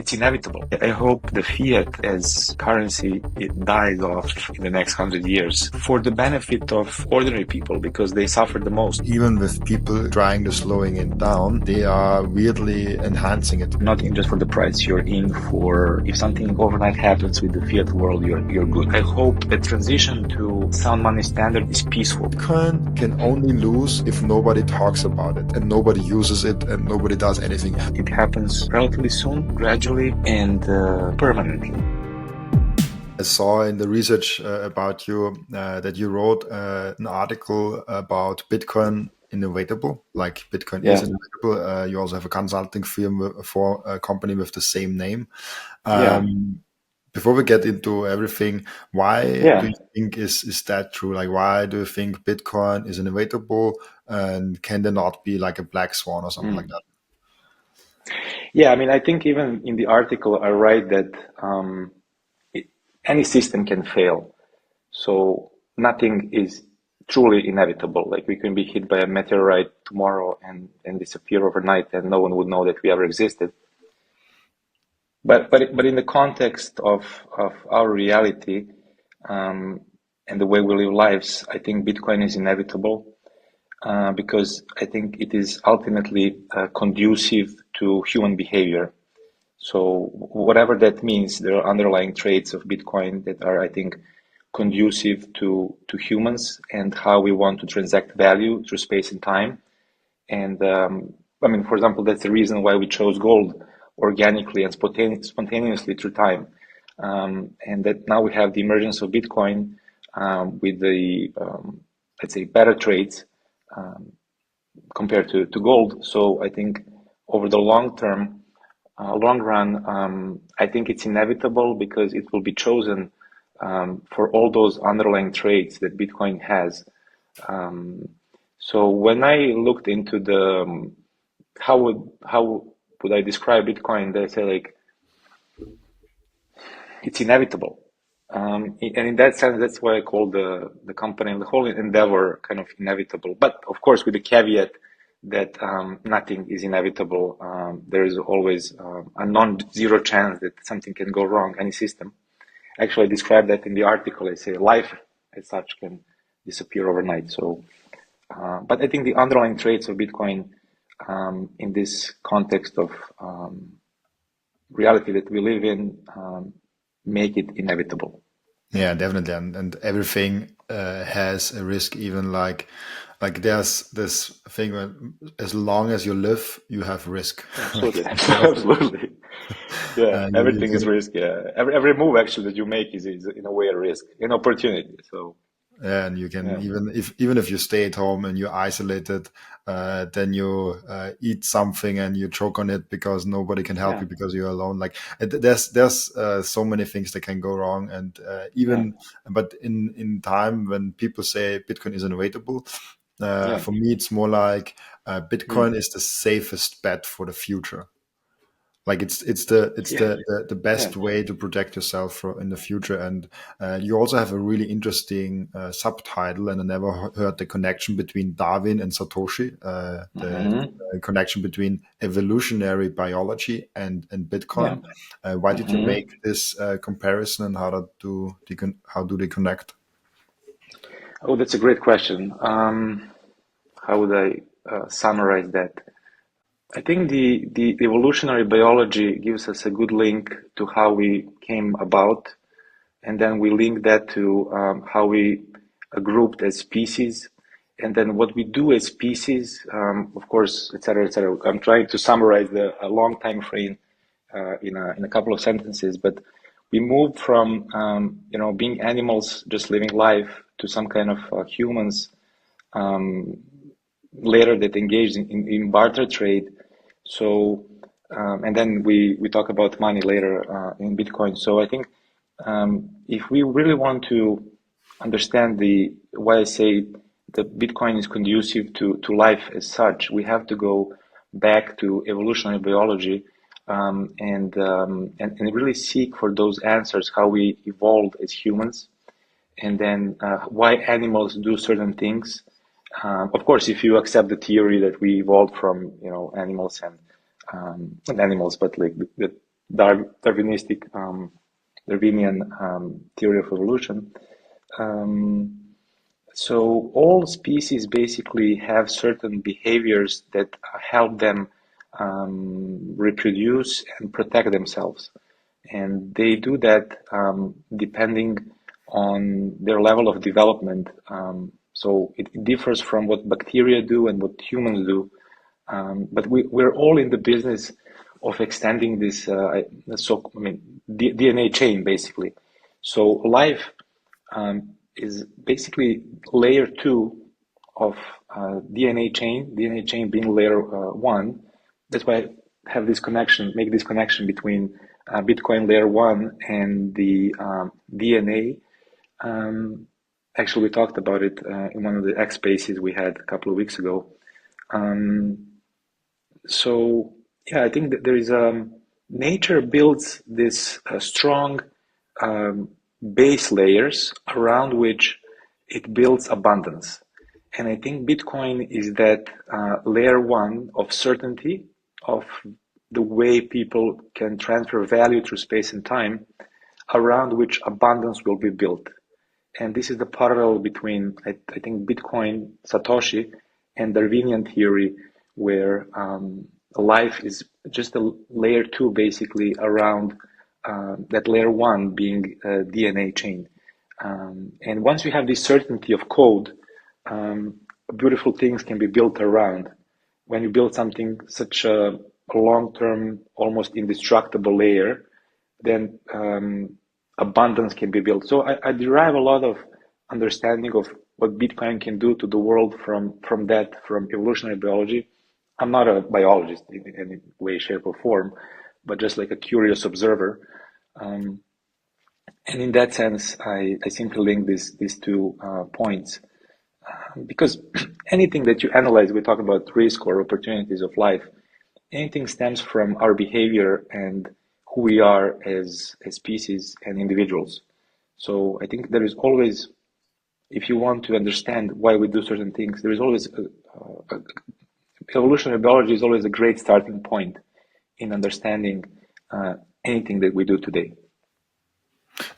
it's inevitable. I hope the fiat as currency, it dies off in the next 100 years for the benefit of ordinary people, because they suffer the most. Even with people trying to slowing it down, they are weirdly enhancing it. Not in just for the price, you're in for, if something overnight happens with the fiat world, you're good. I hope the transition to sound money standard is peaceful. Bitcoin can only lose if nobody talks about it and nobody uses it and nobody does anything. It happens relatively soon, gradually, and permanently. I saw in the research about you that you wrote an article about Bitcoin inevitable, like Bitcoin is inevitable. You also have a consulting firm for a company with the same name. Before we get into everything, why do you think is that true? Like, why do you think Bitcoin is inevitable, and can there not be like a black swan or something like that? Yeah, I mean, I think even in the article I write that any system can fail. So nothing is truly inevitable. Like, we can be hit by a meteorite tomorrow and disappear overnight, and no one would know that we ever existed. But in the context of our reality and the way we live lives, I think Bitcoin is inevitable because I think it is ultimately conducive to human behavior. So whatever that means, there are underlying traits of Bitcoin that are, I think, conducive to humans and how we want to transact value through space and time. And I mean, for example, that's the reason why we chose gold organically and spontaneously through time. And that now we have the emergence of Bitcoin with the, let's say, better traits compared to gold. So I think over the long run, I think it's inevitable because it will be chosen for all those underlying traits that Bitcoin has. So when I looked into the how would I describe Bitcoin, they say like it's inevitable. And in that sense, that's why I call the company and the whole endeavor kind of inevitable. But of course, with the caveat that nothing is inevitable. There is always a non-zero chance that something can go wrong, any system. Actually, I describe that in the article. I say life as such can disappear overnight. So, but I think the underlying traits of Bitcoin in this context of reality that we live in make it inevitable. Yeah, definitely, and everything has a risk. Even like there's this thing where as long as you live, you have risk. Absolutely, absolutely. Yeah, everything is risk. Yeah, every move actually that you make is in a way a risk, an opportunity. So. Yeah, and you can even if you stay at home and you're isolated, then you eat something and you choke on it because nobody can help you because you're alone. Like there's so many things that can go wrong, and but in time when people say Bitcoin is inevitable, for me it's more like Bitcoin is the safest bet for the future. Like it's the best way to protect yourself in the future. And you also have a really interesting subtitle, and I never heard the connection between Darwin and Satoshi, the connection between evolutionary biology and Bitcoin. Why did you make this comparison, and how do they connect? Oh, that's a great question. How would I summarize that? I think the evolutionary biology gives us a good link to how we came about, and then we link that to how we are grouped as species, and then what we do as species, of course, etc., etc. I'm trying to summarize a long time frame in a couple of sentences, but we moved from being animals just living life to some kind of humans later that engaged in barter trade. So, and then we talk about money later in Bitcoin. So I think if we really want to understand why I say that Bitcoin is conducive to life as such, we have to go back to evolutionary biology and really seek for those answers, how we evolved as humans, and then why animals do certain things. Of course, if you accept the theory that we evolved from animals and not animals, but like the Darwinistic Darwinian theory of evolution. So all species basically have certain behaviors that help them reproduce and protect themselves. And they do that depending on their level of development. So it differs from what bacteria do and what humans do. But we're all in the business of extending this DNA chain, basically. So life is basically layer 2 of DNA chain being layer 1. That's why I have this connection, make this connection between Bitcoin layer 1 and the DNA. Actually, we talked about it in one of the X spaces we had a couple of weeks ago. So yeah, I think that there is nature builds this strong base layers around which it builds abundance. And I think Bitcoin is that layer 1 of certainty of the way people can transfer value through space and time, around which abundance will be built. And this is the parallel between, I think, Bitcoin, Satoshi, and Darwinian theory, where life is just a layer 2, basically, around that layer 1 being a DNA chain. And once you have this certainty of code, beautiful things can be built around. When you build something such a long-term, almost indestructible layer, then abundance can be built. So I derive a lot of understanding of what Bitcoin can do to the world from evolutionary biology. I'm not a biologist in any way, shape, or form, but just like a curious observer. And in that sense, I simply link these 2 points. Because anything that you analyze, we talk about risk or opportunities of life, anything stems from our behavior and who we are as species and individuals. So I think there is always, if you want to understand why we do certain things, there is always evolutionary biology is always a great starting point in understanding anything that we do today.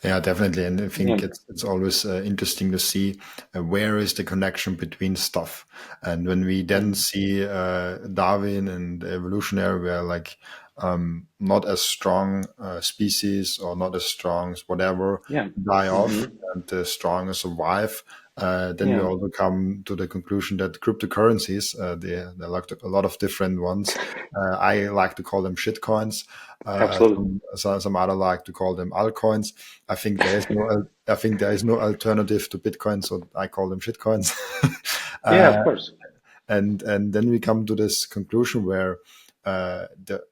Yeah, definitely. And I think it's always interesting to see where is the connection between stuff. And when we then see Darwin and evolutionary, where like not as strong species or not as strong as whatever die off and the stronger survive. Then we also come to the conclusion that cryptocurrencies, there are like a lot of different ones. I like to call them shitcoins. Absolutely. Some other like to call them altcoins. I think there is no alternative to Bitcoin, so I call them shitcoins. Yeah, of course. And then we come to this conclusion where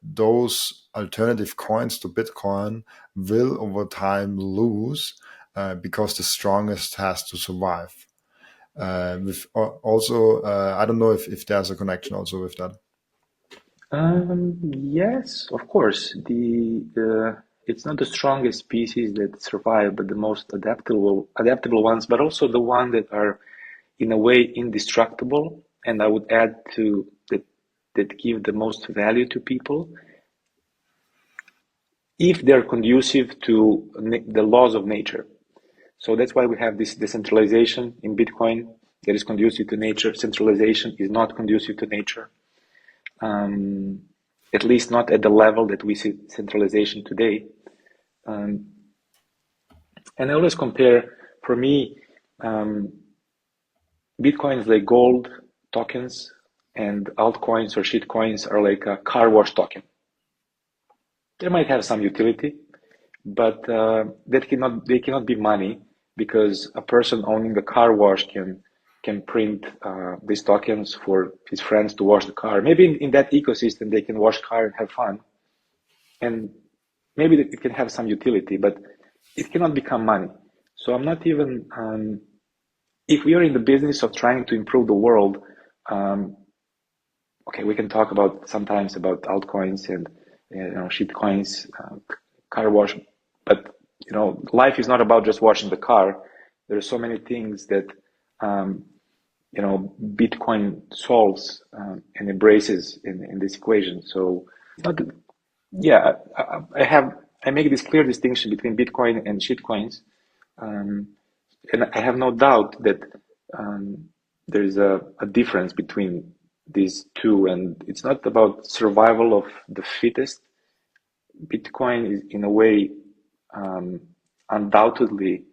those alternative coins to Bitcoin will over time lose because the strongest has to survive. With also, I don't know if there's a connection also with that. Yes, of course. It's not the strongest species that survive, but the most adaptable ones, but also the ones that are in a way indestructible. And I would add to that give the most value to people if they're conducive to the laws of nature. So that's why we have this decentralization in Bitcoin that is conducive to nature. Centralization is not conducive to nature. At least not at the level that we see centralization today. And I always compare, for me, Bitcoin is like gold tokens, and altcoins or shitcoins are like a car wash token. They might have some utility, but they cannot be money, because a person owning a car wash can print these tokens for his friends to wash the car. Maybe in that ecosystem they can wash car and have fun, and maybe it can have some utility, but it cannot become money. So I'm not even if we are in the business of trying to improve the world, okay, we can talk about sometimes about altcoins and shit coins, car wash, but life is not about just washing the car. There are so many things that Bitcoin solves and embraces in this equation. So yeah, I make this clear distinction between Bitcoin and shitcoins, um, and I have no doubt that there is a difference between these two, and it's not about survival of the fittest. Bitcoin is, in a way, um, undoubtedly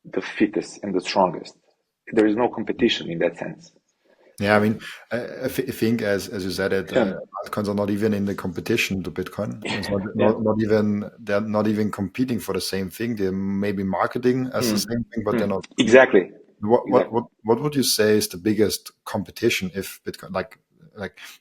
the fittest and the strongest. There is no competition in that sense. Yeah, I mean, I think as you said it, Yeah. altcoins are not even in the competition to Bitcoin. It's Yeah. not even they're not even competing for the same thing. They're maybe marketing as the Mm. same thing, but they're not. Exactly. Exactly. What would you say is the biggest competition if Bitcoin like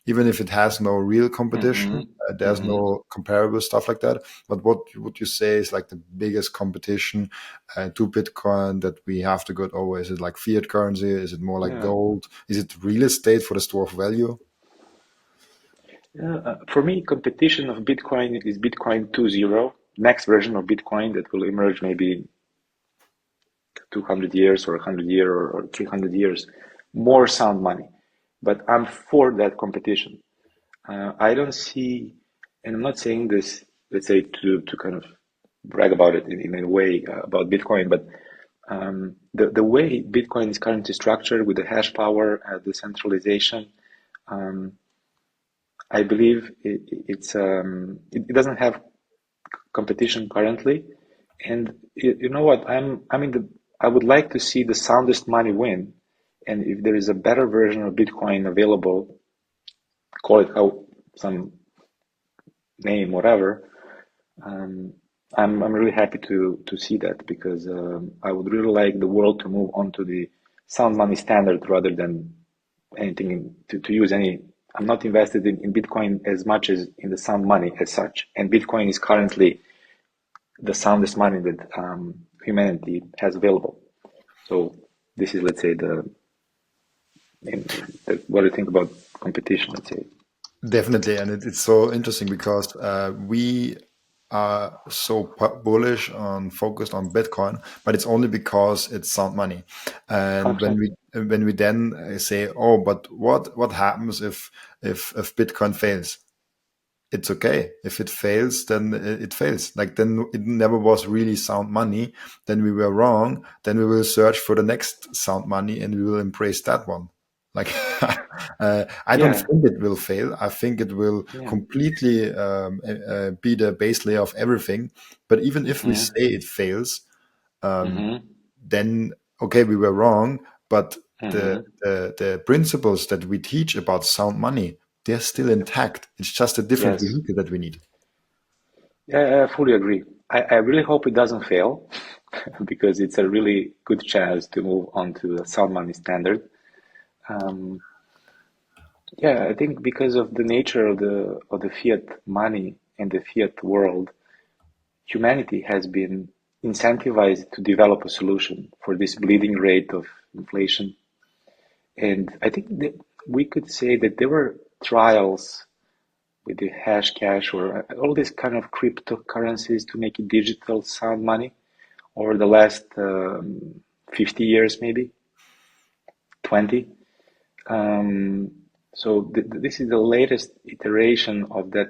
even if it has no real competition, Hmm. there's Hmm. no comparable stuff like that. But what would you say is like the biggest competition to Bitcoin that we have to go over? Is it like fiat currency? Is it more like Yeah. gold? Is it real estate for the store of value? Yeah. For me, competition of Bitcoin is Bitcoin 2.0, next version of Bitcoin that will emerge maybe 200 years or 100 years or 300 years. More sound money. But I'm for that competition. I don't see, and I'm not saying this, let's say, to kind of brag about it in a way about Bitcoin, but the way Bitcoin is currently structured with the hash power, the centralization, um, I believe it doesn't have competition currently. And you know what? I would like to see the soundest money win. And if there is a better version of Bitcoin available, call it how some name, whatever, um, I'm really happy to see that because I would really like the world to move on to the sound money standard rather than anything to use any. I'm not invested in Bitcoin as much as in the sound money as such, and Bitcoin is currently the soundest money that humanity has available. So this is, let's say, what do you think about competition? Let's say, Definitely, and it's so interesting because we are so bullish on focused on Bitcoin, but it's only because it's sound money. And 100%. when we then say, oh, but what happens if Bitcoin fails? It's okay. If it fails, then it fails. Like then it never was really sound money. Then we were wrong. Then we will search for the next sound money and we will embrace that one. Like I don't Yeah, think it will fail. I think it will yeah. completely be the base layer of everything. But even if we say Mm-hmm. it fails, um, Mm-hmm. then okay, we were wrong. But Mm-hmm. the principles that we teach about sound money, they're still intact. It's just a different Yes. vehicle that we need. Yeah, I fully agree. I really hope it doesn't fail because it's a really good chance to move on to the sound money standard. Um, yeah, I think because of the nature of the fiat money and the fiat world, humanity has been incentivized to develop a solution for this bleeding rate of inflation. And I think that we could say that there were trials with the hash cash or all these kind of cryptocurrencies to make it digital sound money over the last 50 years, maybe 20. Um, so this is the latest iteration of that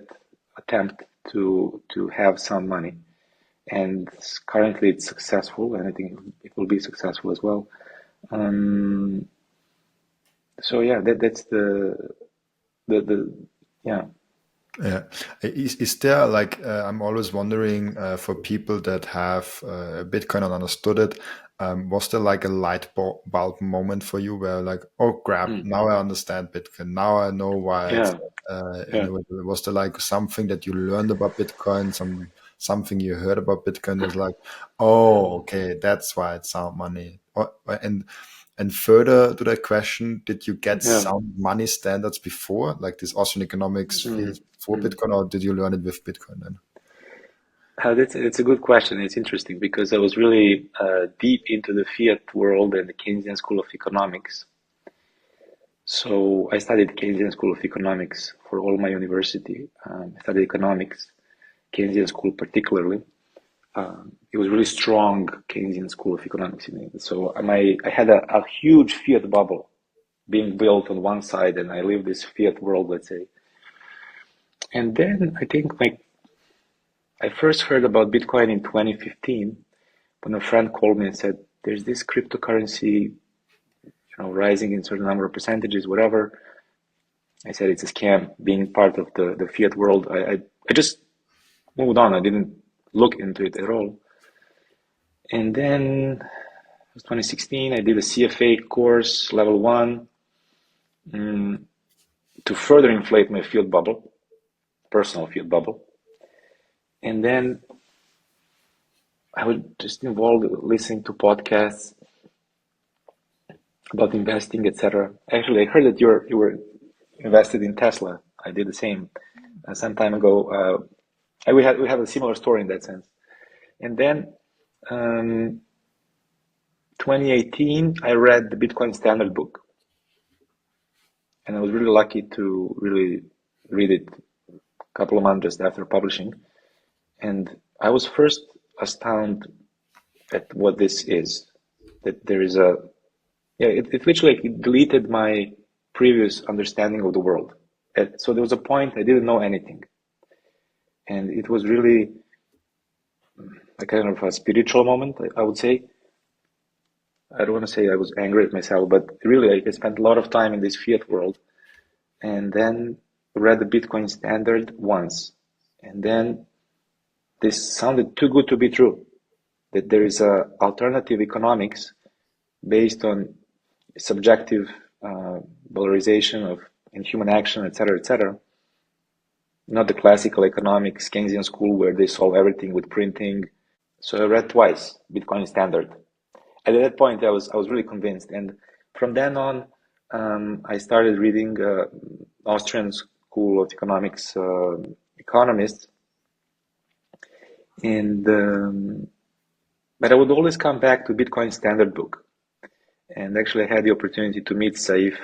attempt to have sound money, and currently it's successful, and I think it will be successful as well. Um, so yeah, that's the yeah. Yeah. Is there like, I'm always wondering for people that have Bitcoin and understood it, was there like a bulb moment for you where like, oh crap, Mm, now I understand Bitcoin. Now I know why it's yeah, yeah. innovative. Was there like something that you learned about Bitcoin, something you heard about Bitcoin that's like, oh, okay, that's why it's sound money. And further to that question, did you get Yeah. sound money standards before, like this Austrian economics field Mm, for mm. Bitcoin, or did you learn it with Bitcoin then? That's a good question. It's interesting because I was really deep into the fiat world and the Keynesian School of Economics. So I studied Keynesian School of Economics for all my university. I studied economics, Keynesian School particularly. It was really strong Keynesian School of Economics in it. So I had a huge fiat bubble being built on one side, and I lived this fiat world, let's say. And then I think like I first heard about Bitcoin in 2015 when a friend called me and said, "There's this cryptocurrency, rising in a certain number of percentages, whatever." I said it's a scam. Being part of the fiat world, I just moved on. I didn't look into it at all. And then it was 2016. I did a CFA course, level 1, to further inflate my fiat bubble, personal fiat bubble. And then I was just involved listening to podcasts about investing, etc. Actually, I heard that you were invested in Tesla. I did the same some time ago. We have a similar story in that sense. And then 2018, I read the Bitcoin Standard book, and I was really lucky to really read it a couple of months just after publishing. And I was first astounded at what this is. That there is it literally deleted my previous understanding of the world. So there was a point I didn't know anything. And it was really a kind of a spiritual moment, I would say. I don't want to say I was angry at myself, but really I spent a lot of time in this fiat world, and then read the Bitcoin Standard once. And then this sounded too good to be true, that there is a alternative economics based on subjective valorization of in human action, etc., etc. Not the classical economics Keynesian school where they solve everything with printing. So I read twice Bitcoin Standard. And at that point, I was really convinced. And from then on, I started reading Austrian School of Economics economists, and but I would always come back to Bitcoin Standard book. And actually, I had the opportunity to meet Seyr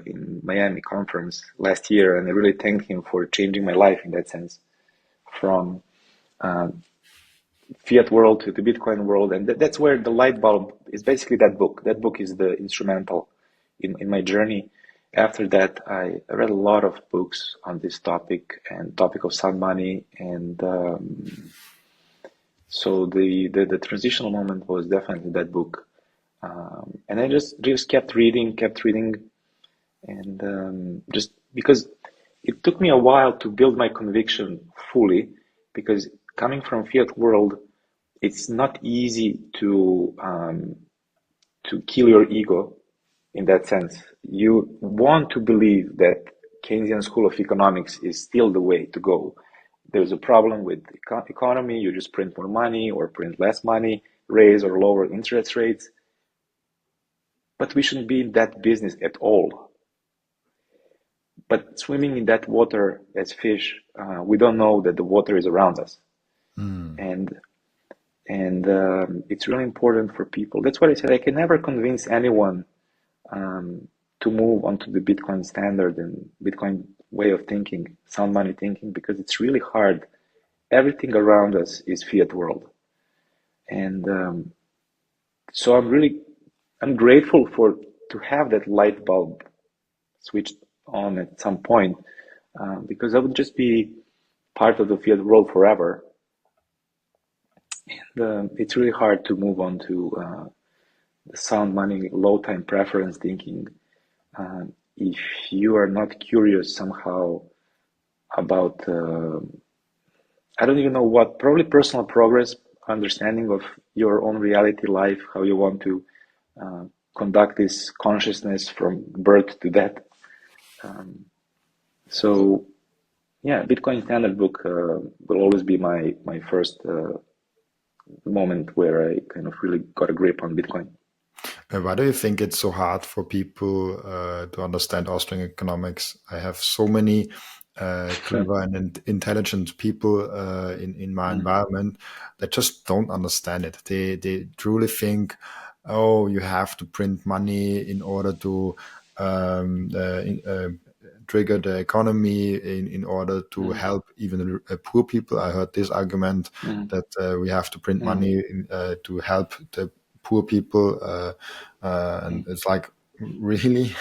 in Miami conference last year, and I really thank him for changing my life in that sense, from fiat world to the Bitcoin world. And that's where the light bulb is basically that book. That book is the instrumental in my journey. After that, I read a lot of books on this topic and topic of sound money. And so the transitional moment was definitely that book. And I just kept reading, and just because it took me a while to build my conviction fully, because coming from fiat world, it's not easy to kill your ego in that sense. You want to believe that Keynesian school of economics is still the way to go. There's a problem with economy. You just print more money or print less money, raise or lower interest rates. But we shouldn't be in that business at all. But swimming in that water as fish, we don't know that the water is around us. And it's really important for people. That's what I said. I can never convince anyone to move onto the Bitcoin Standard and Bitcoin way of thinking, sound money thinking, because it's really hard. Everything around us is fiat world. And so I'm grateful to have that light bulb switched on at some point, because I would just be part of the fiat world forever. And it's really hard to move on to the sound money, low time preference thinking, if you are not curious somehow about, I don't even know what, probably personal progress, understanding of your own reality life, how you want to conduct this consciousness from birth to death. So yeah, Bitcoin Standard book will always be my first moment where I kind of really got a grip on Bitcoin. Why do you think it's so hard for people to understand Austrian economics? I have so many clever and intelligent people in my environment that just don't understand it. They truly think, oh, you have to print money in order to trigger the economy, in order to help even poor people. I heard this argument that we have to print money to help the poor people, and it's like, Really?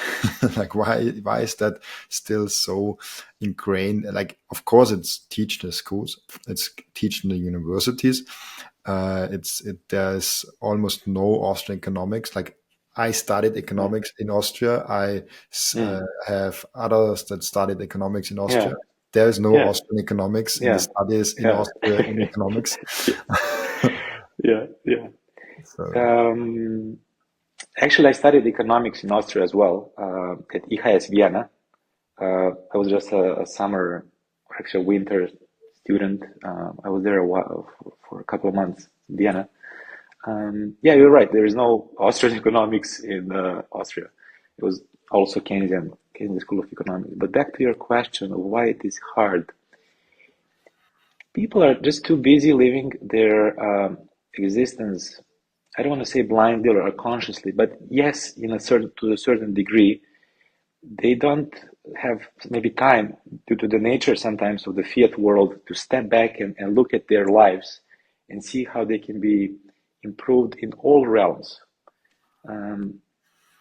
Like why is that still so ingrained? Like, of course it's taught in the schools, it's taught in the universities. There's almost no Austrian economics. Like, I studied Yeah. economics in Austria. Have others that studied economics in Yeah. Austria. There is no Yeah. Austrian economics in the Yeah. studies in Yeah. Austria in economics. Yeah. Yeah. So Um, Actually, I studied economics in Austria as well, at IHS Vienna. I was just a summer, or actually a winter student. I was there a while for a couple of months in Vienna. Yeah, you're right. There is no Austrian economics in Austria. It was also Keynesian School of Economics. But back to your question of why it is hard. People are just too busy living their existence. I don't want to say blindly or consciously, but yes, to a certain degree, they don't have maybe time due to the nature sometimes of the fiat world to step back and look at their lives and see how they can be improved in all realms. Um,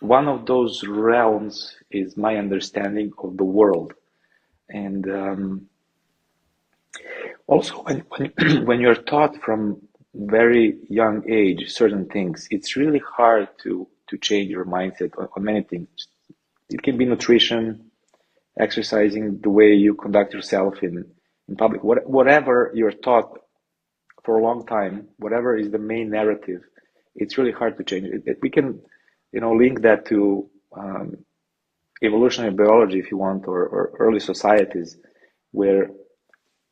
One of those realms is my understanding of the world. And also, when you're taught from very young age certain things, it's really hard to change your mindset on many things. It can be nutrition, exercising, the way you conduct yourself in public, whatever you're taught for a long time, whatever is the main narrative, it's really hard to change it. We can, link that to evolutionary biology, if you want, or early societies, where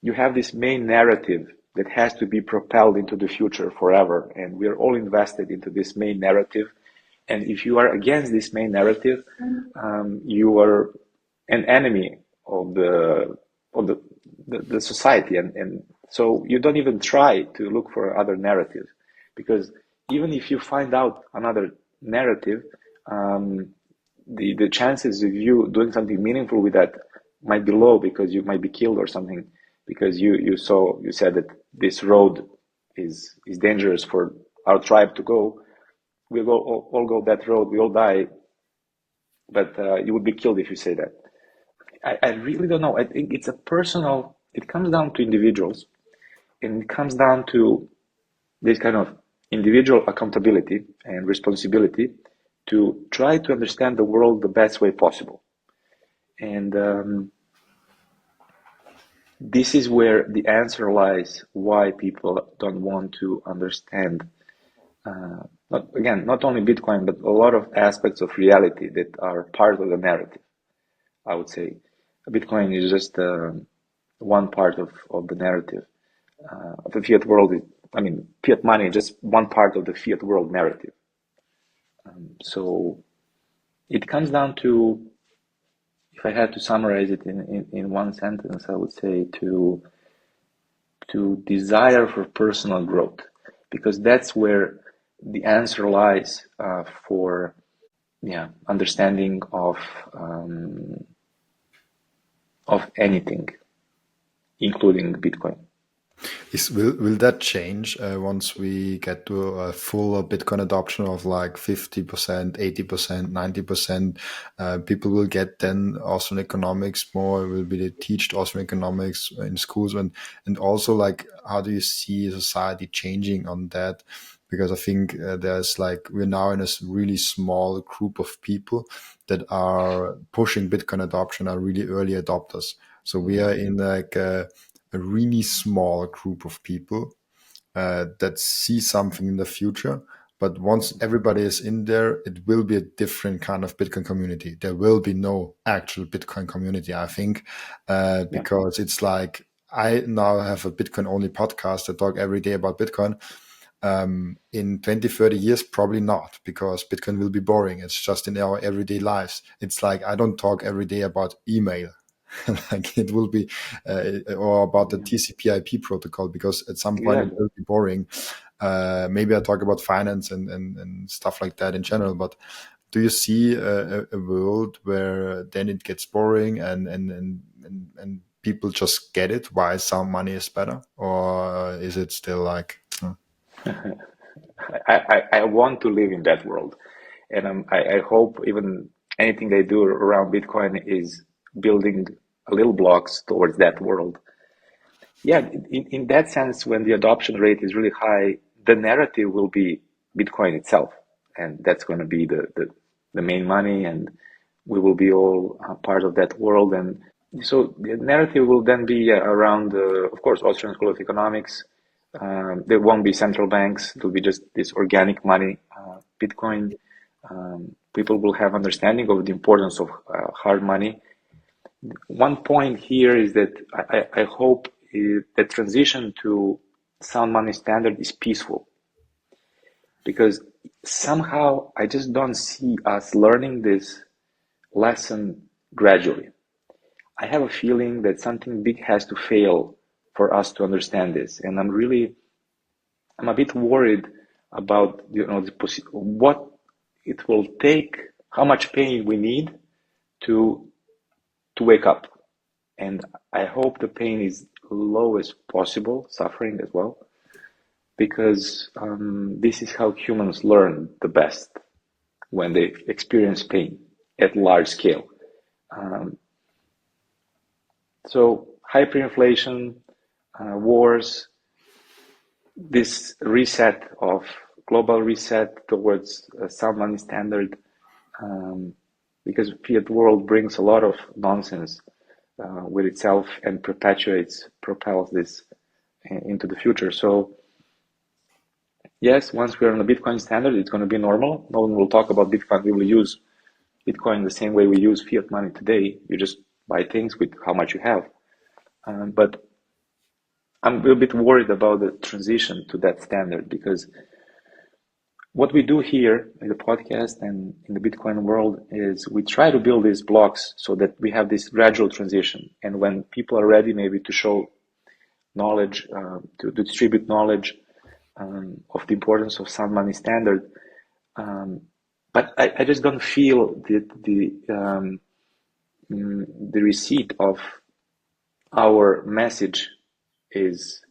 you have this main narrative that has to be propelled into the future forever, and we're all invested into this main narrative. And if you are against this main narrative, you are an enemy of the society, and so you don't even try to look for other narratives, because even if you find out another narrative, um, the chances of you doing something meaningful with that might be low, because you might be killed or something, because you said that this road is dangerous for our tribe to go. We'll all go that road, we all die, but you would be killed if you say that. I really don't know. I think it's a personal, it comes down to individuals, and it comes down to this kind of individual accountability and responsibility to try to understand the world the best way possible. And this is where the answer lies why people don't want to understand, not only Bitcoin, but a lot of aspects of reality that are part of the narrative. I would say Bitcoin is just one part of the narrative. The fiat world is, fiat money is just one part of the fiat world narrative. So it comes down to, if I had to summarize it in one sentence, I would say to desire for personal growth, because that's where the answer lies for understanding of anything, including Bitcoin. Will that change once we get to a full Bitcoin adoption of like 50%, 80%, 90%? People will get then Austrian economics more, will be they teach Austrian economics in schools, and also, like, how do you see society changing on that? Because I think there's like, we're now in a really small group of people that are pushing Bitcoin adoption, are really early adopters. So we are in like a really small group of people that see something in the future. But once everybody is in there, it will be a different kind of Bitcoin community. There will be no actual Bitcoin community, I think, Yeah. because it's like, I now have a Bitcoin only podcast. I talk every day about Bitcoin. In 20, 30 years, probably not, because Bitcoin will be boring. It's just in our everyday lives. It's like, I don't talk every day about email. Like, it will be, or about the TCP/IP protocol, because at some point it Exactly. will be boring. Maybe I talk about finance and stuff like that in general. But do you see a world where then it gets boring and people just get it why some money is better, or is it still like? I want to live in that world. And I hope even anything they do around Bitcoin is building little blocks towards that world. Yeah, in that sense, when the adoption rate is really high, the narrative will be Bitcoin itself, and that's going to be the main money, and we will be all part of that world. And so the narrative will then be around, of course, Austrian School of Economics. There won't be central banks. It will be just this organic money, Bitcoin. People will have understanding of the importance of hard money. One point here is that I hope the transition to sound money standard is peaceful, because somehow I just don't see us learning this lesson gradually. I have a feeling that something big has to fail for us to understand this, and I'm a bit worried about what it will take, how much pain we need to wake up. And I hope the pain is low as possible, suffering as well, because this is how humans learn the best, when they experience pain at large scale. So hyperinflation, wars, this global reset towards a sound money standard, because fiat world brings a lot of nonsense with itself and propels this into the future. So yes, once we're on a Bitcoin standard, it's going to be normal. No one will talk about Bitcoin. We will use Bitcoin the same way we use fiat money today. You just buy things with how much you have. But I'm a bit worried about the transition to that standard, because what we do here in the podcast and in the Bitcoin world is we try to build these blocks so that we have this gradual transition. And when people are ready, maybe to show knowledge, to distribute knowledge of the importance of sound money standard, but I just don't feel that the receipt of our message is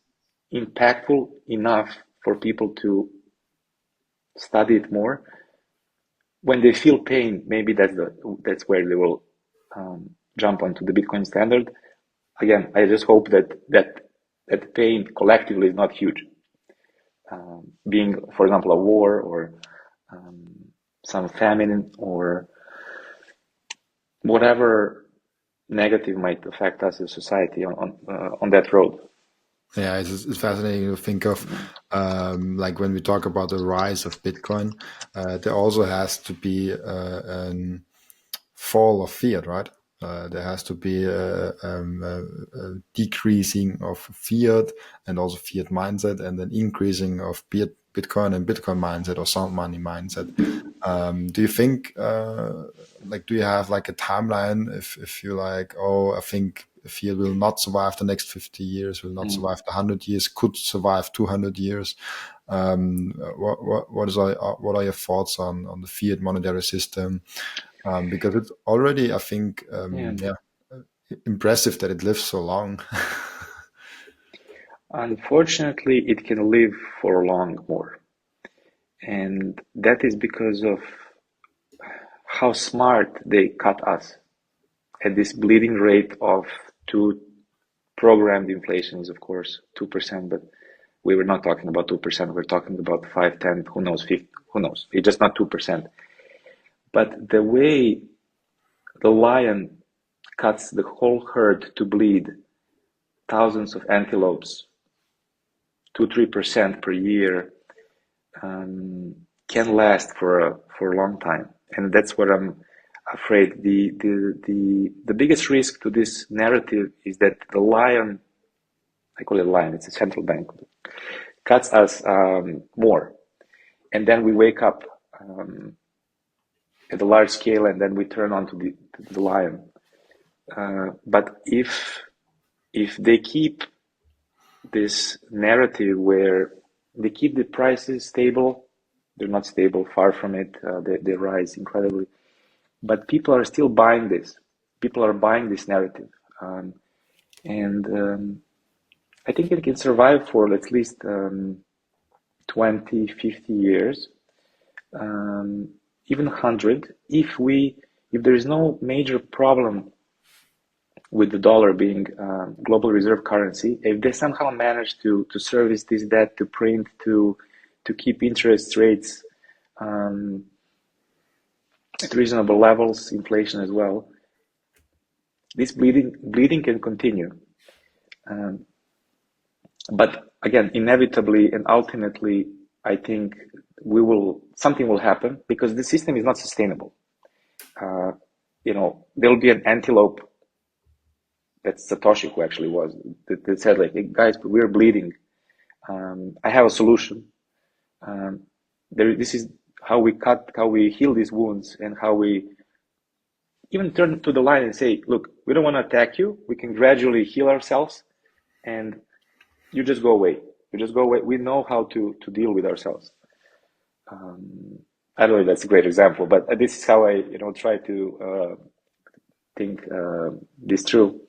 impactful enough for people to study it more. When they feel pain, maybe that's where they will jump onto the Bitcoin standard. Again, I just hope that pain collectively is not huge. Being, for example, a war or some famine or whatever negative might affect us as a society on that road. Yeah, it's fascinating to think of, like when we talk about the rise of Bitcoin, there also has to be a fall of fiat, right? There has to be a decreasing of fiat and also fiat mindset, and an increasing of Bitcoin and Bitcoin mindset or sound money mindset. Do you think, do you have like a timeline? If you like, oh, I think fiat will not survive the next 50 years, will not survive the 100 years, could survive 200 years. What are your thoughts on the fiat monetary system? Because it's already, I think, impressive that it lives so long. Unfortunately, it can live for long more. And that is because of how smart they cut us at this bleeding rate of two programmed inflation is, of course, 2%, but we were not talking about 2%. We're talking about 5, 10, who knows, 50, who knows. It's just not 2%. But the way the lion cuts the whole herd to bleed thousands of antelopes, 2-3% per year, can last for a long time. And that's what I'm afraid. The biggest risk to this narrative is that the lion, I call it a lion, it's a central bank, cuts us more. And then we wake up at a large scale, and then we turn on to the lion. But if they keep this narrative where they keep the prices stable, they're not stable, far from it, they rise incredibly, but people are still buying this. People are buying this narrative. And I think it can survive for at least 20, 50 years even 100, if there is no major problem with the dollar being global reserve currency, if they somehow manage to service this debt, to print, to keep interest rates at reasonable levels, inflation as well, this bleeding can continue. But again, inevitably and ultimately, I think something will happen, because the system is not sustainable. There'll be an antelope. That's Satoshi who actually was that said, like, hey, guys, we're bleeding. I have a solution. This is how we heal these wounds, and how we even turn to the line and say, look, we don't want to attack you. We can gradually heal ourselves, and you just go away. You just go away. We know how to deal with ourselves. I don't know if that's a great example, but this is how I try to think this through.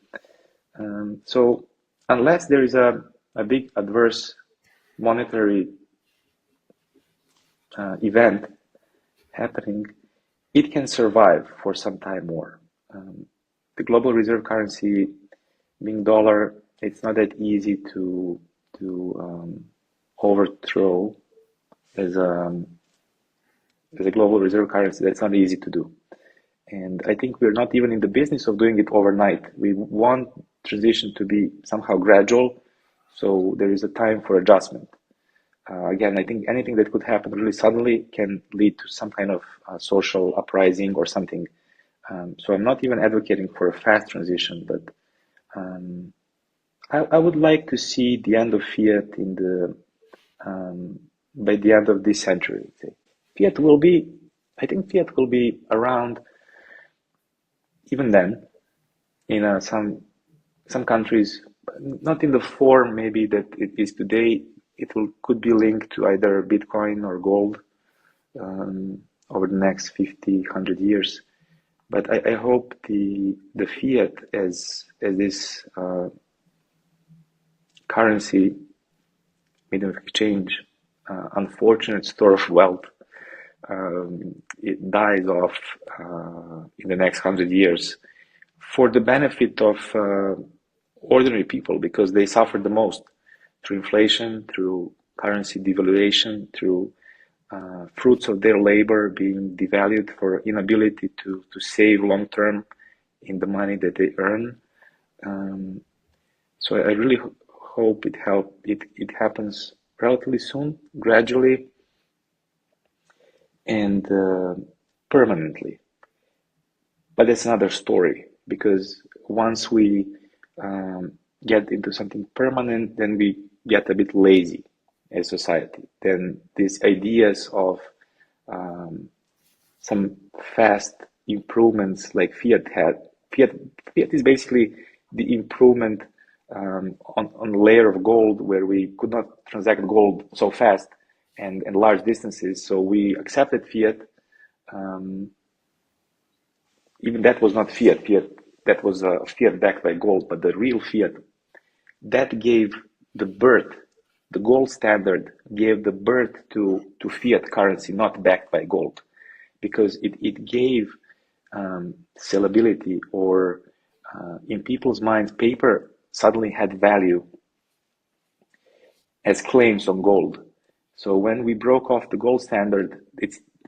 So unless there is a big adverse monetary event happening, it can survive for some time more. The global reserve currency, being dollar, it's not that easy to overthrow as a global reserve currency. That's not easy to do. And I think we're not even in the business of doing it overnight. We want transition to be somehow gradual, so there is a time for adjustment. Again, I think anything that could happen really suddenly can lead to some kind of social uprising or something. So I'm not even advocating for a fast transition, but I would like to see the end of fiat by the end of this century. I think fiat will be around even then in some countries, not in the form maybe that it is today. Could be linked to either Bitcoin or gold over the next 50, 100 years. But I hope the fiat as this currency, medium of exchange, unfortunate store of wealth, it dies off in the next 100 years for the benefit of ordinary people, because they suffered the most through inflation, through currency devaluation, through fruits of their labor being devalued for inability to save long term in the money that they earn. So I really hope it happens relatively soon, gradually, and permanently. But that's another story, because once we get into something permanent, then we get a bit lazy as society. Then these ideas of some fast improvements like Fiat had. Fiat is basically the improvement on a layer of gold, where we could not transact gold so fast and large distances. So we accepted Fiat. Even that was not Fiat. That was a Fiat backed by gold, but the real Fiat, that gave the birth, the gold standard gave the birth to fiat currency, not backed by gold, because it gave sellability, or in people's minds, paper suddenly had value as claims on gold. So when we broke off the gold standard,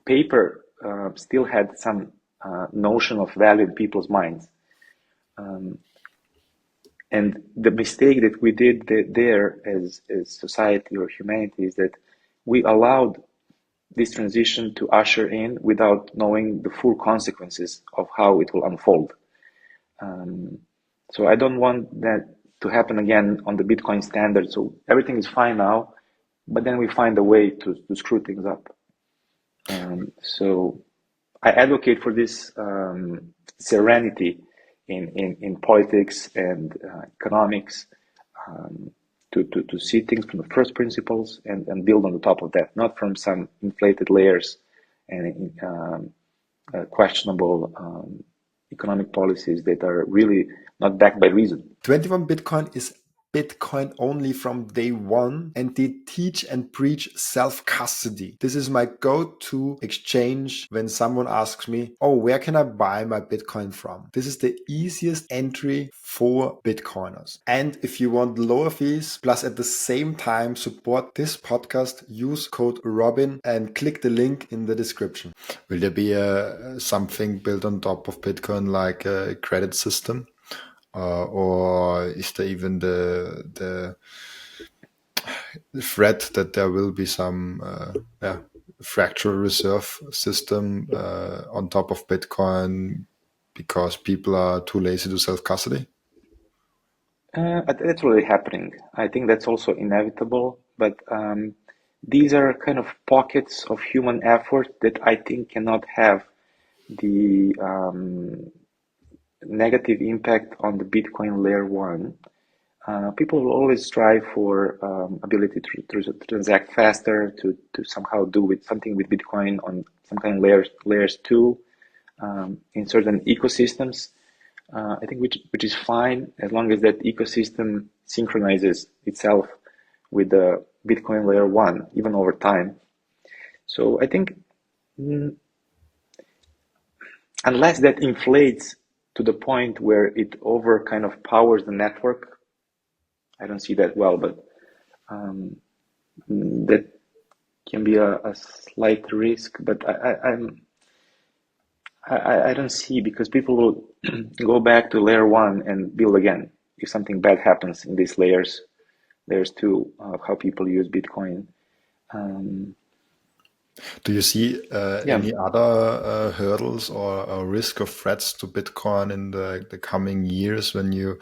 paper still had some notion of value in people's minds. And the mistake that we did there as society or humanity is that we allowed this transition to usher in without knowing the full consequences of how it will unfold. So I don't want that to happen again on the Bitcoin standard. So everything is fine now, but then we find a way to screw things up. So I advocate for this serenity in politics and economics, to see things from the first principles and build on the top of that, not from some inflated layers and questionable economic policies that are really not backed by reason. 21 Bitcoin is Bitcoin only from day one, and they teach and preach self-custody. This is my go-to exchange when someone asks me, oh, where can I buy my Bitcoin from? This is the easiest entry for Bitcoiners. And if you want lower fees, plus at the same time support this podcast, use code Robin and click the link in the description. Will there be something built on top of Bitcoin like a credit system? Or is there even the threat that there will be some fractional reserve system on top of Bitcoin because people are too lazy to self-custody? That's already happening. I think that's also inevitable, but these are kind of pockets of human effort that I think cannot have the negative impact on the Bitcoin layer one. People will always strive for ability to transact faster, to somehow do with something with Bitcoin on some kind of layers two in certain ecosystems. I think which is fine as long as that ecosystem synchronizes itself with the Bitcoin layer one, even over time. So I think unless that inflates to the point where it over kind of powers the network, I don't see that well, but that can be a slight risk. But I don't see, because people will go back to layer one and build again if something bad happens in these layers two of how people use Bitcoin. Do you see any other hurdles or risk of threats to Bitcoin in the coming years when you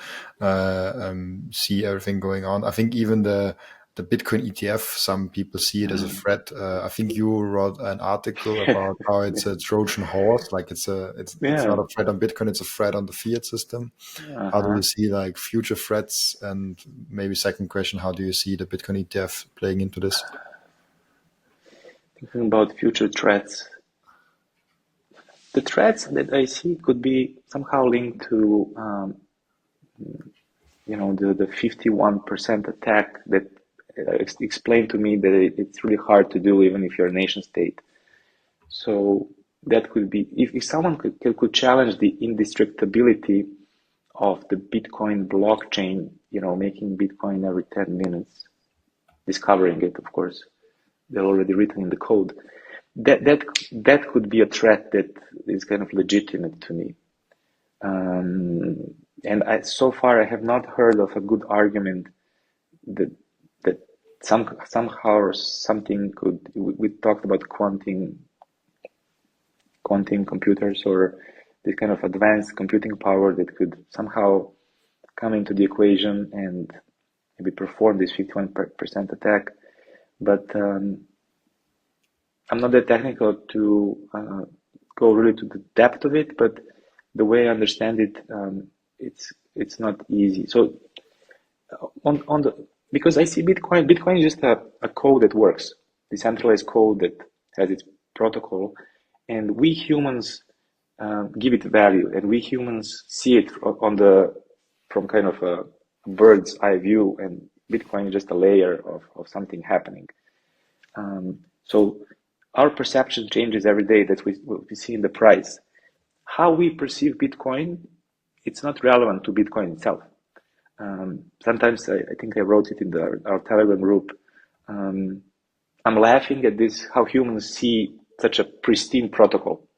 see everything going on? I think even the Bitcoin ETF, some people see it as a threat. I think you wrote an article about how it's a Trojan horse, like it's not a threat on Bitcoin, it's a threat on the fiat system. How do you see like future threats? And maybe second question, how do you see the Bitcoin ETF playing into this? Thinking about future threats, the threats that I see could be somehow linked to the 51% attack that explained to me that it's really hard to do even if you're a nation state. So that could be, if someone could challenge the indestructibility of the Bitcoin blockchain, making Bitcoin every 10 minutes, discovering it, of course, they're already written in the code. That could be a threat that is kind of legitimate to me. And so far I have not heard of a good argument that somehow or something could. We talked about quantum computers or this kind of advanced computing power that could somehow come into the equation and maybe perform this 51% attack. But I'm not that technical to go really to the depth of it, but the way I understand it, it's not easy. So because I see Bitcoin is just a code that works, decentralized code that has its protocol, and we humans give it value, and we humans see it from kind of a bird's eye view, and Bitcoin is just a layer of something happening. So our perception changes every day that we see in the price. How we perceive Bitcoin, it's not relevant to Bitcoin itself. Sometimes I think I wrote it in our Telegram group. I'm laughing at this, how humans see such a pristine protocol.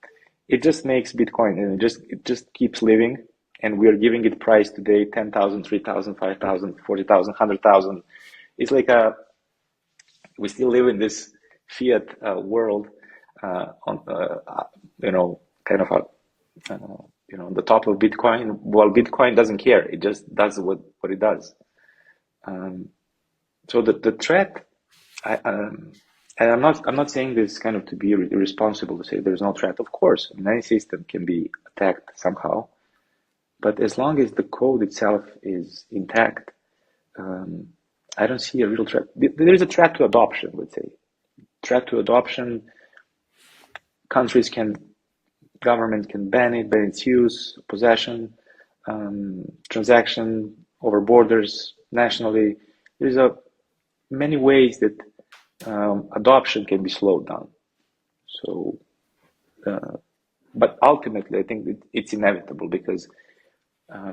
It just makes Bitcoin, and it just keeps living, and we are giving it price today, 10,000, 3,000, 5,000, 40,000, 100,000. It's like we still live in this fiat world on kind of on the top of Bitcoin. Well, Bitcoin doesn't care; it just does what it does. So the threat, and I'm not saying this kind of to be irresponsible to say there's no threat. Of course, any system can be attacked somehow, but as long as the code itself is intact, I don't see a real threat. There is a threat to adoption, let's say. Threat to adoption. Government can ban its use, possession, transaction over borders. nationally. There's many ways that adoption can be slowed down. So, but ultimately, I think that it's inevitable because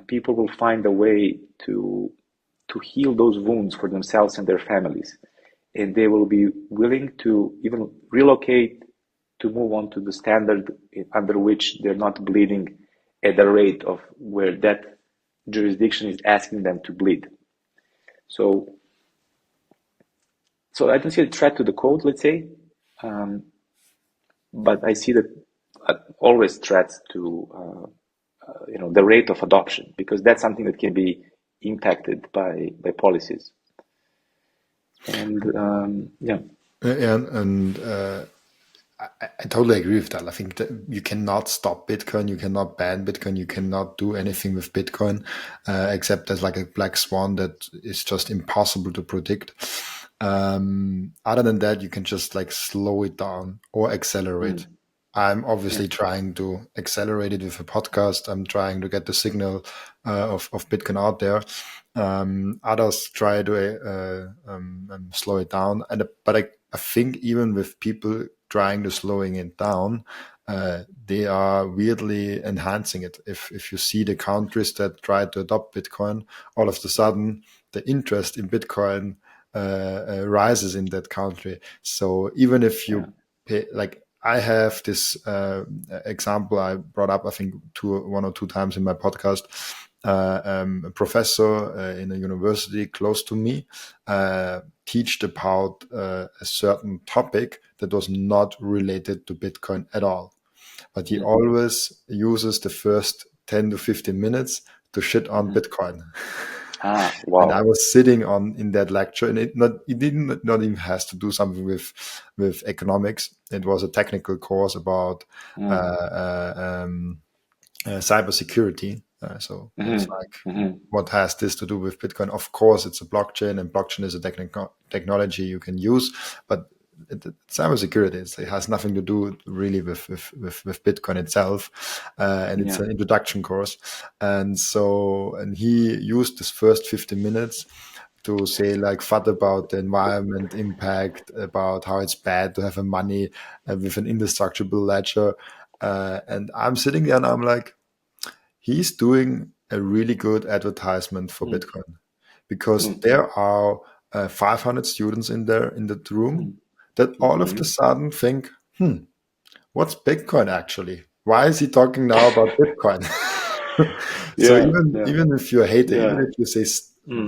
people will find a way to heal those wounds for themselves and their families, and they will be willing to even relocate to move on to the standard under which they're not bleeding at the rate of where that jurisdiction is asking them to bleed. So I don't see a threat to the code, let's say, but I see that always threats to the rate of adoption, because that's something that can be impacted by policies. And yeah. And I totally agree with that. I think that you cannot stop Bitcoin, you cannot ban Bitcoin, you cannot do anything with Bitcoin, except as like a black swan that is just impossible to predict. Other than that, you can just like slow it down or accelerate. I'm obviously trying to accelerate it with a podcast. I'm trying to get the signal of Bitcoin out there. Others try to slow it down. But I think even with people trying to slowing it down, they are weirdly enhancing it. If you see the countries that try to adopt Bitcoin, all of a sudden the interest in Bitcoin rises in that country. So even if you pay, like I have this example I brought up, I think one or two times in my podcast. A professor in a university close to me taught about a certain topic that was not related to Bitcoin at all. But he always uses the first 10 to 15 minutes to shit on Bitcoin. Wow. And I was sitting in that lecture, and it didn't not even has to do something with economics. It was a technical course about cybersecurity. So it's like, what has this to do with Bitcoin? Of course, it's a blockchain, and blockchain is a technology you can use, but cybersecurity, it has nothing to do really with Bitcoin itself, and it's an introduction course. And he used this first 15 minutes to say like fat about the environment impact, about how it's bad to have a money with an indestructible ledger. And I'm sitting there and I'm like, he's doing a really good advertisement for Bitcoin, because there are 500 students in that room that all of a sudden think, what's Bitcoin actually? Why is he talking now about Bitcoin? So even if you're a hater, even if you say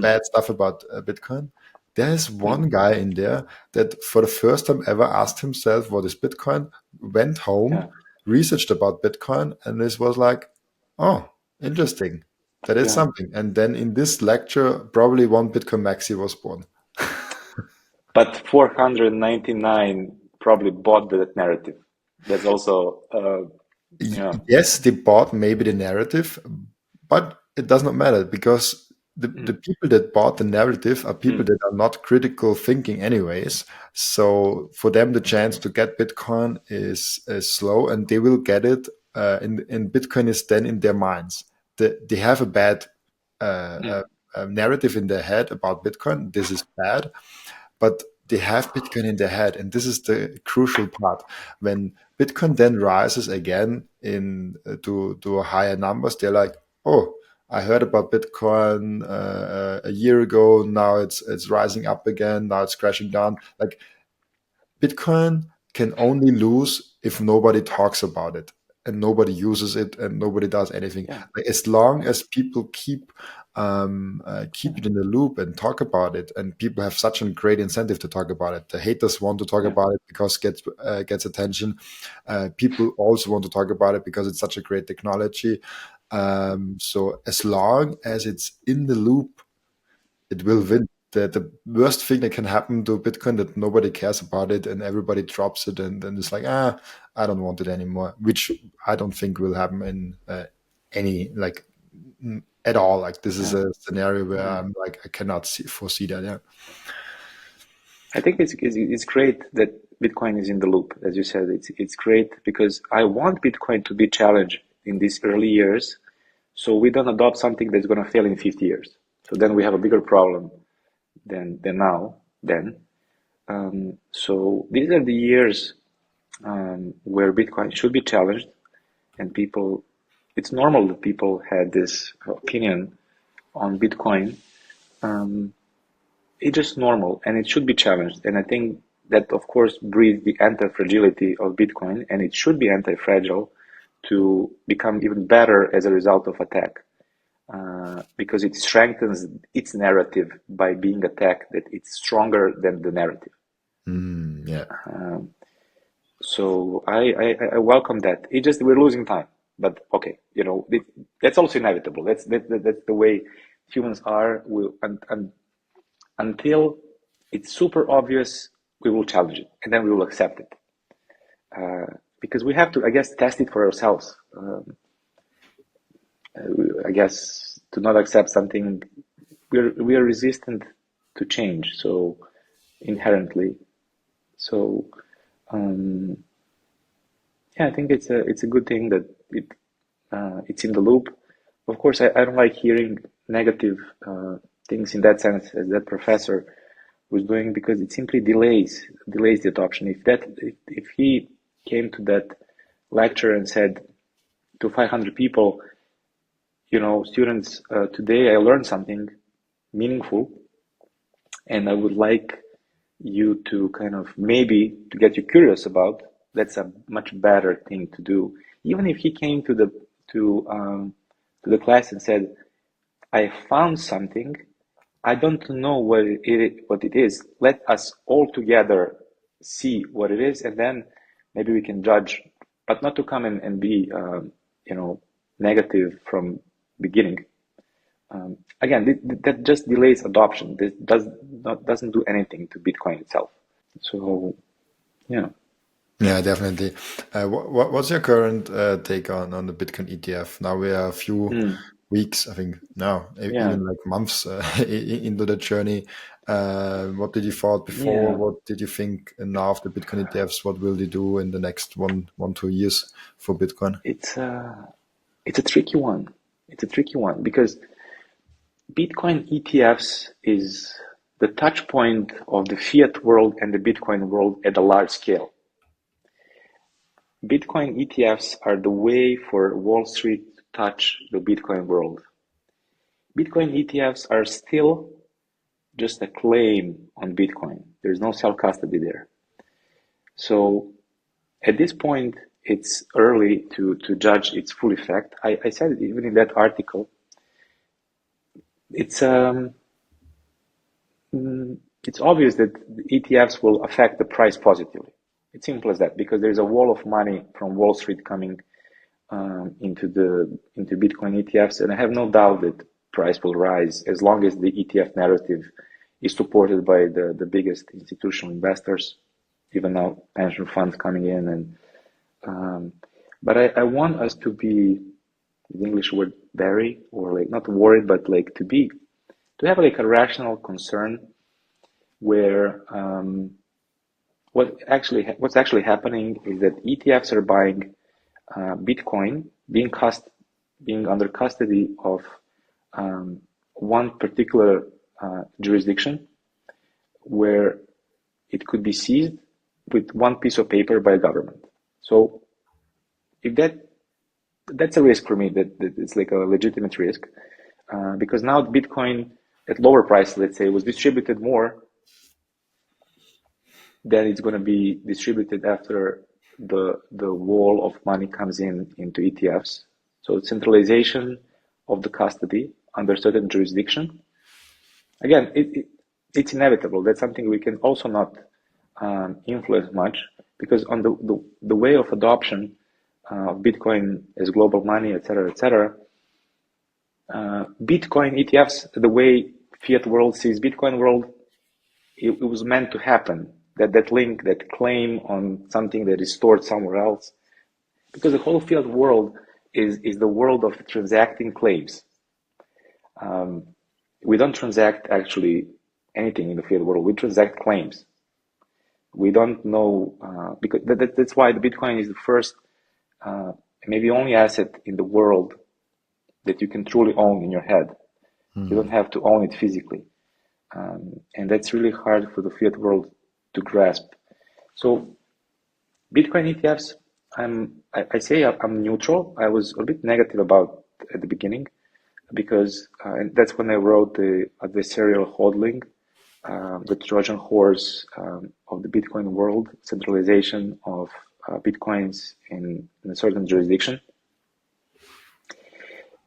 bad stuff about Bitcoin, there's one guy in there that for the first time ever asked himself, what is Bitcoin? Went home, researched about Bitcoin, and this was like, oh, interesting. That is something. And then in this lecture, probably one Bitcoin Maxi was born. But 499 probably bought that narrative. That's also yes, they bought maybe the narrative, but it does not matter, because the people that bought the narrative are people that are not critical thinking anyways. So for them, the chance to get Bitcoin is slow, and they will get it. And Bitcoin is then in their minds. They have a bad narrative in their head about Bitcoin. This is bad, but they have Bitcoin in their head, and this is the crucial part. When Bitcoin then rises again to higher numbers, they're like, oh, I heard about Bitcoin a year ago. Now it's rising up again. Now it's crashing down. Like, Bitcoin can only lose if nobody talks about it and nobody uses it and nobody does anything. Like, as long as people keep it in the loop and talk about it, and people have such a great incentive to talk about it. The haters want to talk about it because it gets attention. People also want to talk about it because it's such a great technology. So as long as it's in the loop, it will win. The worst thing that can happen to Bitcoin, that nobody cares about it and everybody drops it, and then it's like, I don't want it anymore, which I don't think will happen in any, like, at all. Like, this is a scenario where I'm like, I cannot foresee that. I think it's great that Bitcoin is in the loop. As you said, it's great because I want Bitcoin to be challenged in these early years, so we don't adopt something that's going to fail in 50 years. So then we have a bigger problem than now. So these are the years where Bitcoin should be challenged, and people. It's normal that people had this opinion on Bitcoin. It's just normal, and it should be challenged. And I think that, of course, breeds the anti-fragility of Bitcoin, and it should be anti-fragile to become even better as a result of attack, because it strengthens its narrative by being attacked, that it's stronger than the narrative. Yeah. So I welcome that. It just, we're losing time, but okay, that's also inevitable. That's the way humans are. Until it's super obvious, we will challenge it, and then we will accept it, because we have to, I guess, test it for ourselves. I guess to not accept something, we are resistant to change, so inherently. So yeah, I think it's a good thing that it's in the loop. Of course, I don't like hearing negative things in that sense, as that professor was doing, because it simply delays the adoption. If he came to that lecture and said to 500 people, students, today I learned something meaningful, and I would like you to kind of maybe to get you curious about. That's a much better thing to do. Even if he came to the class and said, I found something, I don't know what it is. Let us all together see what it is, and then maybe we can judge, but not to come and be negative from beginning. Again, that just delays adoption. This doesn't do anything to Bitcoin itself. So, yeah. Yeah, definitely. What's your current take on the Bitcoin ETF? Now we are a few weeks, I think, now even like months into the journey. What did you thought before? Yeah. What did you think now of the Bitcoin ETFs? What will they do in the next 2 years for Bitcoin? It's a tricky one. It's a tricky one because Bitcoin ETFs is the touch point of the fiat world and the Bitcoin world at a large scale. Bitcoin ETFs are the way for Wall Street to touch the Bitcoin world. Bitcoin ETFs are still just a claim on Bitcoin. There's no self-custody there. So at this point, it's early to judge its full effect. I said it even in that article. It's obvious that the ETFs will affect the price positively. It's simple as that, because there's a wall of money from Wall Street coming into Bitcoin ETFs, and I have no doubt that price will rise as long as the ETF narrative is supported by the biggest institutional investors, even now pension funds coming in. And but I want us to be, the English word wary, or like not worried, but like to have like a rational concern where what's actually happening is that ETFs are buying Bitcoin, being under custody of one particular jurisdiction, where it could be seized with one piece of paper by a government. So if that's a risk for me, that it's like a legitimate risk, because now Bitcoin at lower price, let's say, was distributed more, then it's going to be distributed after the wall of money comes into ETFs. So centralization of the custody under certain jurisdiction. Again, it's inevitable. That's something we can also not influence much, because on the way of adoption of Bitcoin as global money, etc., Bitcoin ETFs, the way fiat world sees Bitcoin world, it was meant to happen. That link, that claim on something that is stored somewhere else, because the whole fiat world is the world of transacting claims. We don't transact actually anything in the fiat world. We transact claims. We don't know, because that's why the Bitcoin is the first, maybe only asset in the world that you can truly own in your head. You don't have to own it physically. And that's really hard for the fiat world to grasp. So Bitcoin ETFs, I say I'm neutral. I was a bit negative about at the beginning because and that's when I wrote the serial hodling, the Trojan horse of the Bitcoin world, centralization of Bitcoins in a certain jurisdiction.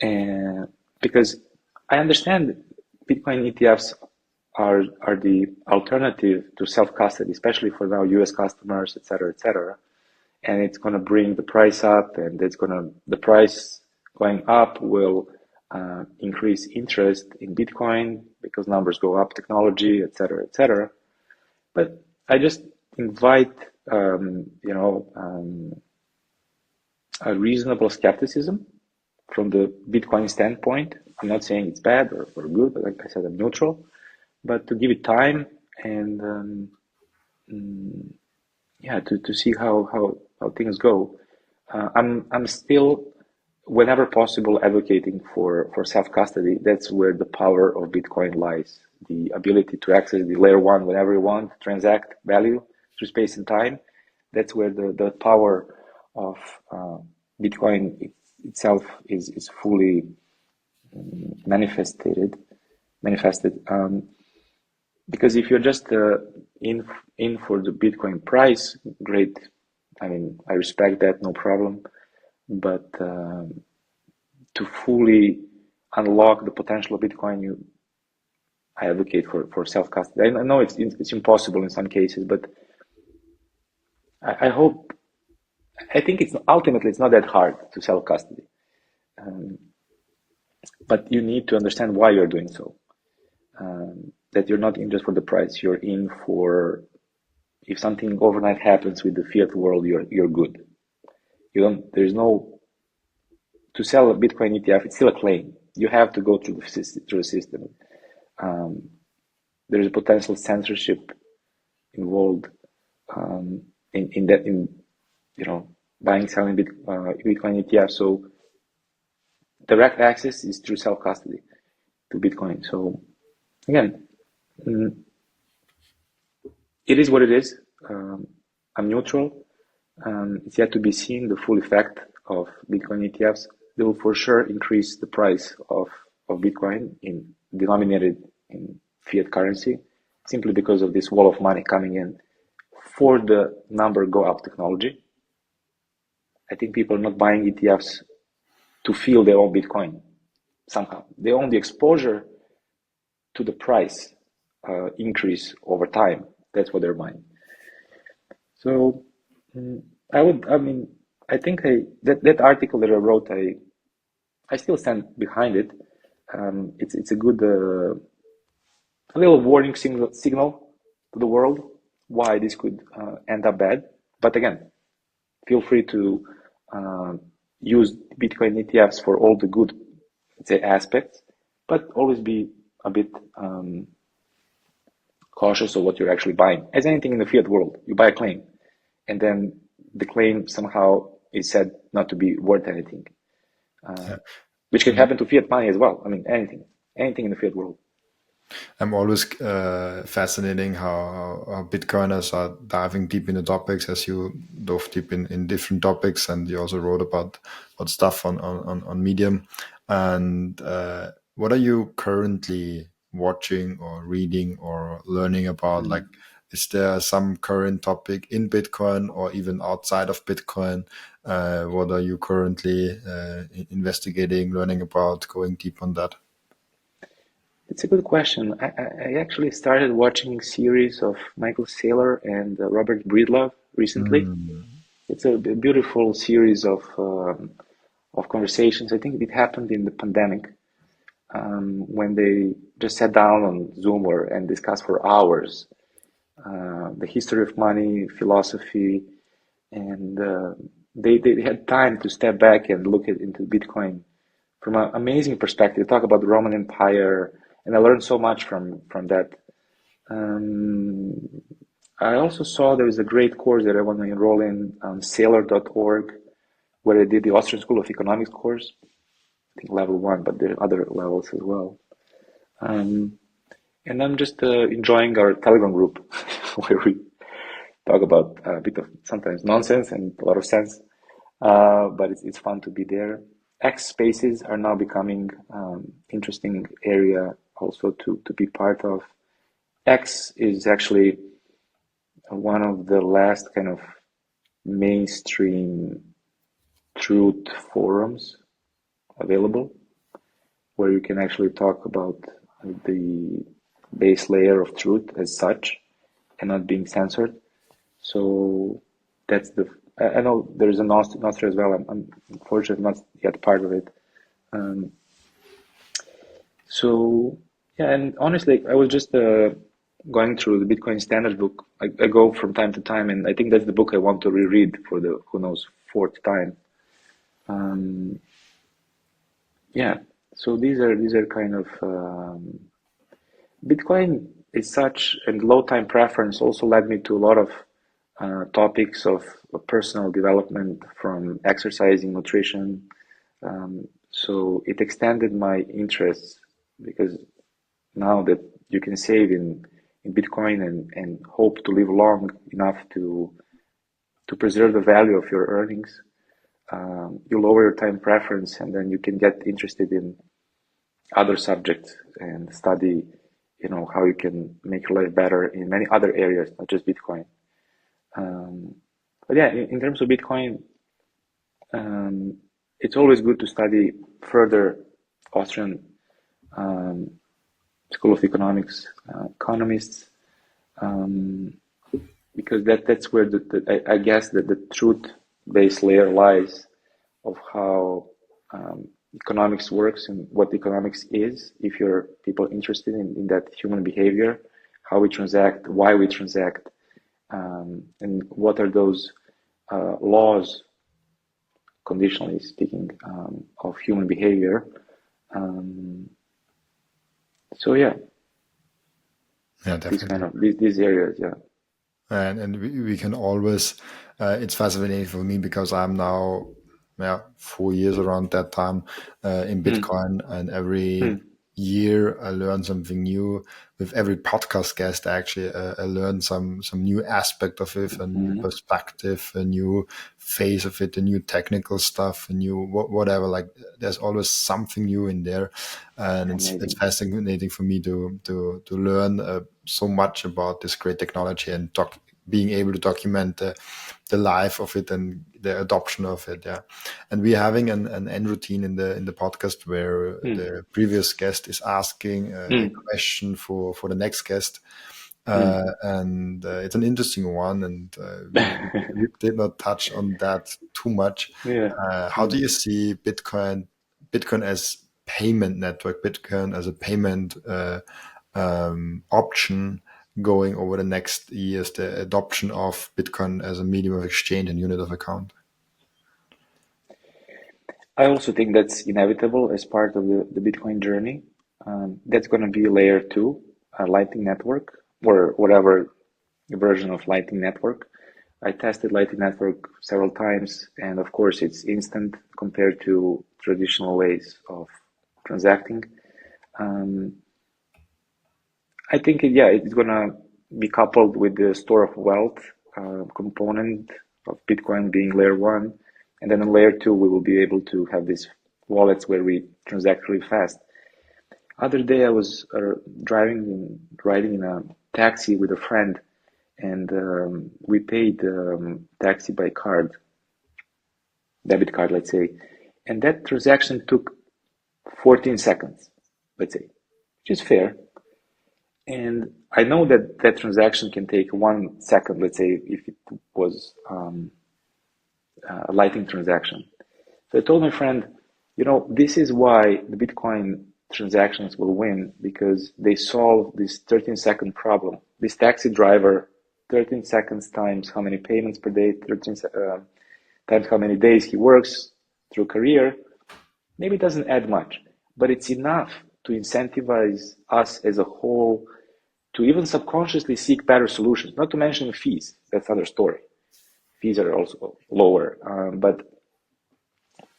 And because I understand Bitcoin ETFs are the alternative to self-custody, especially for now US customers, et cetera, and it's going to bring the price up, and the price going up will increase interest in Bitcoin because numbers go up, technology, et cetera. But I just invite a reasonable skepticism from the Bitcoin standpoint. I'm not saying it's bad or good. Like I said, I'm neutral, but to give it time and to see how things go. I'm still, whenever possible, advocating for self-custody. That's where the power of Bitcoin lies. The ability to access the layer one whenever you want, transact value through space and time. That's where the power of Bitcoin itself is fully manifested. Because if you're just in for the Bitcoin price, great. I mean, I respect that, no problem. But to fully unlock the potential of Bitcoin, I advocate for self-custody. I know it's impossible in some cases, but I hope, I think it's not that hard to self-custody. But you need to understand why you're doing so. That you're not in just for the price. You're in for, if something overnight happens with the fiat world, you're good. There's no, to sell a Bitcoin ETF, it's still a claim. You have to go through the system. There's a potential censorship involved in buying, selling Bitcoin ETF. So direct access is through self-custody to Bitcoin. So again, it is what it is. I'm neutral. It's yet to be seen the full effect of Bitcoin ETFs. They will for sure increase the price of Bitcoin denominated in fiat currency, simply because of this wall of money coming in for the number go up technology. I think people are not buying ETFs to feel they own Bitcoin somehow. They own the exposure to the price increase over time. That's what they're buying. So I think that article that I wrote, I still stand behind it. It's a good, a little warning signal to the world why this could end up bad. But again, feel free to use Bitcoin ETFs for all the good, let's say, aspects, but always be a bit cautious of what you're actually buying. As anything in the fiat world, you buy a claim, and then the claim somehow is said not to be worth anything, which can happen to fiat money as well. I mean, anything in the fiat world. I'm always fascinating how Bitcoiners are diving deep into topics, as you dove deep in different topics, and you also wrote about stuff on Medium. And what are you currently watching or reading or learning about? Like, is there some current topic in Bitcoin or even outside of Bitcoin? What are you currently investigating, learning about, going deep on that? It's a good question. I actually started watching a series of Michael Seyr and Robert Breedlove recently. It's a beautiful series of conversations. I think it happened in the pandemic when they just sat down on Zoom and discussed for hours the history of money, philosophy, and they had time to step back and look into Bitcoin from an amazing perspective. Talk about the Roman Empire, and I learned so much from that. I also saw there is a great course that I want to enroll in on Saylor.org, where I did the Austrian School of Economics course. I think level 1, but there are other levels as well. And I'm just enjoying our Telegram group where we talk about a bit of sometimes nonsense and a lot of sense. But it's fun to be there. X spaces are now becoming interesting area also to be part of. X is actually one of the last kind of mainstream truth forums available, where you can actually talk about the base layer of truth as such and not being censored. So that's I know there's an Austria as well. I'm unfortunately not yet part of it. Um, so yeah, and honestly, I was just going through the Bitcoin Standard book. I go from time to time, and I think that's the book I want to reread for the who knows fourth time. Um, yeah, so these are kind of Bitcoin is such, and low time preference also led me to a lot of topics of personal development, from exercising, nutrition. So it extended my interests, because now that you can save in Bitcoin and hope to live long enough to preserve the value of your earnings, you lower your time preference, and then you can get interested in other subjects and study, how you can make your life better in many other areas, not just Bitcoin. But yeah, in terms of Bitcoin, um, it's always good to study further Austrian um, School of Economics economists, um, because that's where I guess that the truth base layer lies of how economics works and what economics is. If you're people interested in that human behavior, how we transact, why we transact, and what are those laws, conditionally speaking, of human behavior. Um, so yeah, Yeah, these kind definitely. of these areas, yeah. And we can always it's fascinating for me because I'm now 4 years around that time in Mm, Bitcoin, and every mm, year I learn something new. With every podcast guest, actually, I learn some new aspect of it, a new mm. perspective, a new phase of it, a new technical stuff, a new whatever. Like there's always something new in there, and it's Amazing. fascinating for me to learn so much about this great technology and being able to document the life of it and the adoption of it. Yeah, and we're having an end routine in the podcast where Mm, the previous guest is asking a mm, question for the next guest. mm. And it's an interesting one, and we did not touch on that too much. Yeah. How do Mm. you see Bitcoin as payment network, Bitcoin as a payment option going over the next years, the adoption of Bitcoin as a medium of exchange and unit of account? I also think that's inevitable as part of the Bitcoin journey. That's going to be layer two, Lightning Network, or whatever version of Lightning Network. I tested Lightning Network several times, and of course, it's instant compared to traditional ways of transacting. Um, I think, yeah, it's going to be coupled with the store of wealth component of Bitcoin being layer one. And then in layer two, we will be able to have these wallets where we transact really fast. Other day, I was riding in a taxi with a friend, and we paid taxi by card, debit card, let's say. And that transaction took 14 seconds, let's say, which is fair. And I know that that transaction can take 1 second, let's say, if it was a Lightning transaction. So I told my friend, this is why the Bitcoin transactions will win, because they solve this 13-second problem. This taxi driver, 13 seconds times how many payments per day, 13 times how many days he works through career, maybe it doesn't add much, but it's enough to incentivize us as a whole to even subconsciously seek better solutions, not to mention fees. That's another story. Fees are also lower, but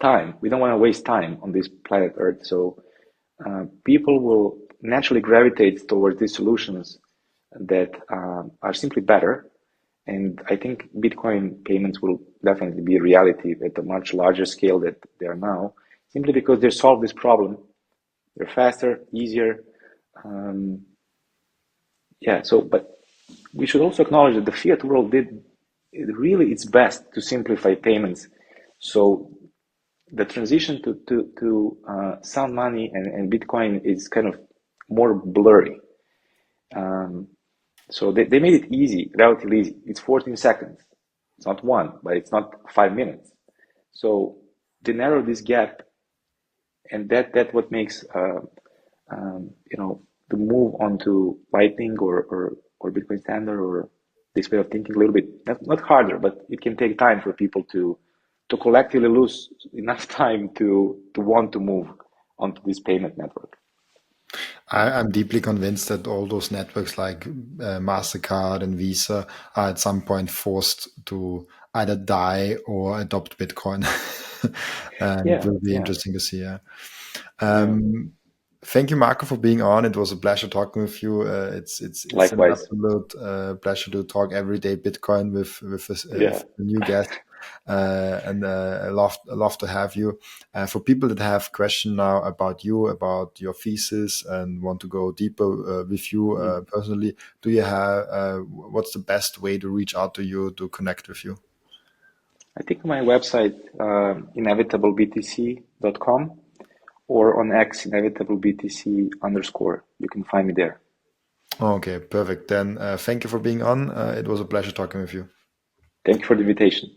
time. We don't want to waste time on this planet Earth. So people will naturally gravitates towards these solutions that are simply better. And I think Bitcoin payments will definitely be a reality at a much larger scale that they are now, simply because they solve this problem. They're faster, easier. But we should also acknowledge that the fiat world did really its best to simplify payments. So the transition to sound money and Bitcoin is kind of more blurry. So they made it easy, relatively easy. It's 14 seconds. It's not one, but it's not 5 minutes. So they narrow this gap, and that what makes the move onto Lightning or Bitcoin Standard or this way of thinking a little bit not harder, but it can take time for people to collectively lose enough time to want to move onto this payment network. I'm deeply convinced that all those networks like MasterCard and Visa are at some point forced to either die or adopt Bitcoin. And it will be interesting to see. Thank you, Marko, for being on. It was a pleasure talking with you. It's Likewise. an absolute pleasure to talk everyday Bitcoin with a new guest. And I love to have you. For people that have questions now about you, about your thesis, and want to go deeper with you personally, do you have what's the best way to reach out to you, to connect with you? I think my website, inevitablebtc.com, or on X, inevitablebtc_. You can find me there. Okay, perfect. Then thank you for being on. It was a pleasure talking with you. Thank you for the invitation.